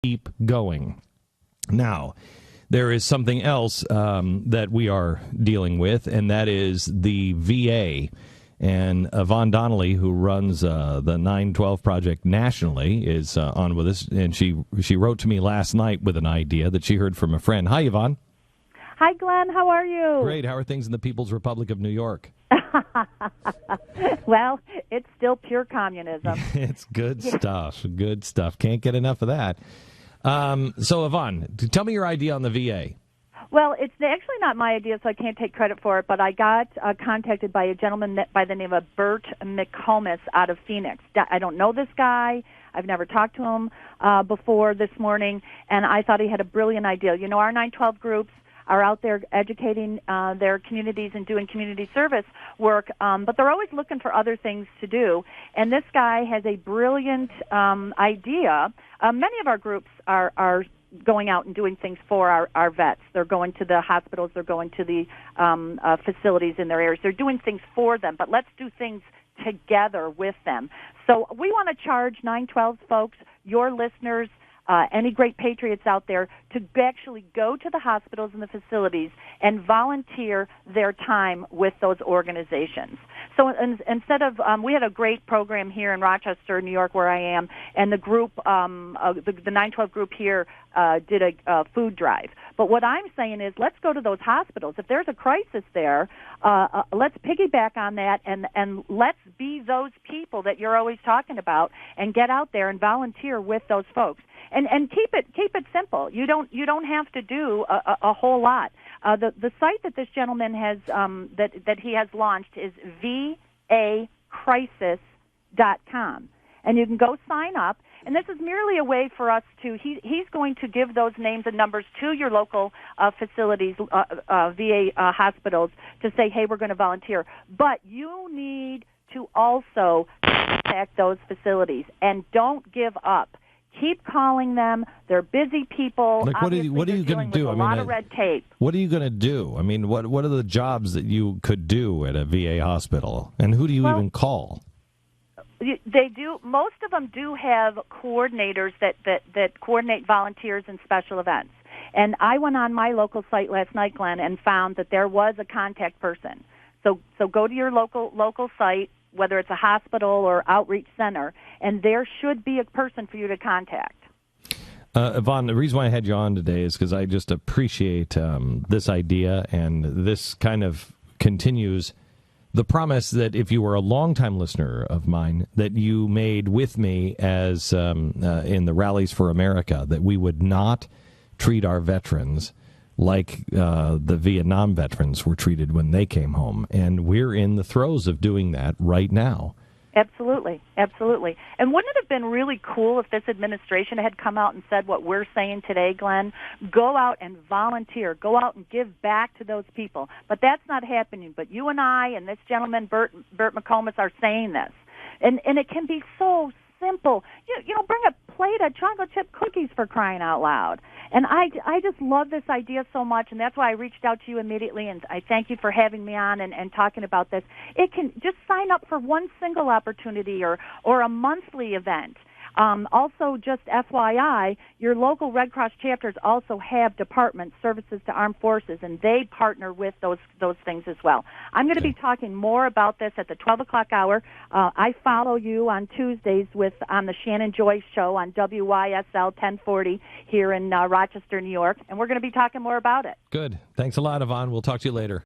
keep going. Now, there is something else that we are dealing with, and that is the VA. And Yvonne Donnelly, who runs the 912 Project nationally, is on with us. And she wrote to me last night with an idea that she heard from a friend. Hi, Yvonne. Hi, Glenn. How are you? Great. How are things in the People's Republic of New York? Well, it's still pure communism. It's good stuff. Good stuff. Can't get enough of that. So, Yvonne, tell me your idea on the VA. Well, it's actually not my idea, so I can't take credit for it, but I got contacted by a gentleman by the name of Bert McComas out of Phoenix. I don't know this guy. I've never talked to him before this morning, and I thought he had a brilliant idea. You know, our 912 groups are out there educating their communities and doing community service work, but they're always looking for other things to do. And this guy has a brilliant idea. Many of our groups are going out and doing things for our vets. They're going to the hospitals. They're going to the facilities in their areas. They're doing things for them, but let's do things together with them. So we want to charge 912 folks, your listeners, any great patriots out there, to actually go to the hospitals and the facilities and volunteer their time with those organizations. So instead of, we had a great program here in Rochester, New York, where I am, and the group, the 912 group here did a food drive. But what I'm saying is, let's go to those hospitals. If there's a crisis there, let's piggyback on that, and let's be those people that you're always talking about, and get out there and volunteer with those folks. And keep it simple. You don't have to do a whole lot. The site that this gentleman has that he has launched is vacrisis.com, and you can go sign up. And this is merely a way for us to. He's going to give those names and numbers to your local facilities, VA hospitals, to say, hey, we're going to volunteer. But you need to also contact those facilities, and don't give up. Keep calling them. They're busy people. Like, what are you going to do? A lot of red tape. What are you going to do? I mean, what are the jobs that you could do at a VA hospital? And who do you even call? They do. Most of them do have coordinators that coordinate volunteers in special events. And I went on my local site last night, Glenn, and found that there was a contact person. So go to your local site, whether it's a hospital or outreach center, and there should be a person for you to contact. Yvonne, the reason why I had you on today is because I just appreciate this idea, and this kind of continues the promise that if you were a longtime listener of mine, that you made with me as in the Rallies for America, that we would not treat our veterans like the Vietnam veterans were treated when they came home. And we're in the throes of doing that right now. Absolutely, absolutely. And wouldn't it have been really cool if this administration had come out and said what we're saying today, Glenn? Go out and volunteer. Go out and give back to those people. But that's not happening. But you and I and this gentleman, Bert McComas, are saying this. And it can be so simple. You know, bring a plate of chocolate chip cookies, for crying out loud. And I just love this idea so much, and that's why I reached out to you immediately, and I thank you for having me on and talking about this. It can just sign up for one single opportunity or a monthly event. Also, just FYI, your local Red Cross chapters also have departments, services to armed forces, and they partner with those things as well. I'm going to be talking more about this at the 12 o'clock hour. I follow you on Tuesdays on the Shannon Joyce Show on WYSL 1040 here in Rochester, New York, and we're going to be talking more about it. Good. Thanks a lot, Yvonne. We'll talk to you later.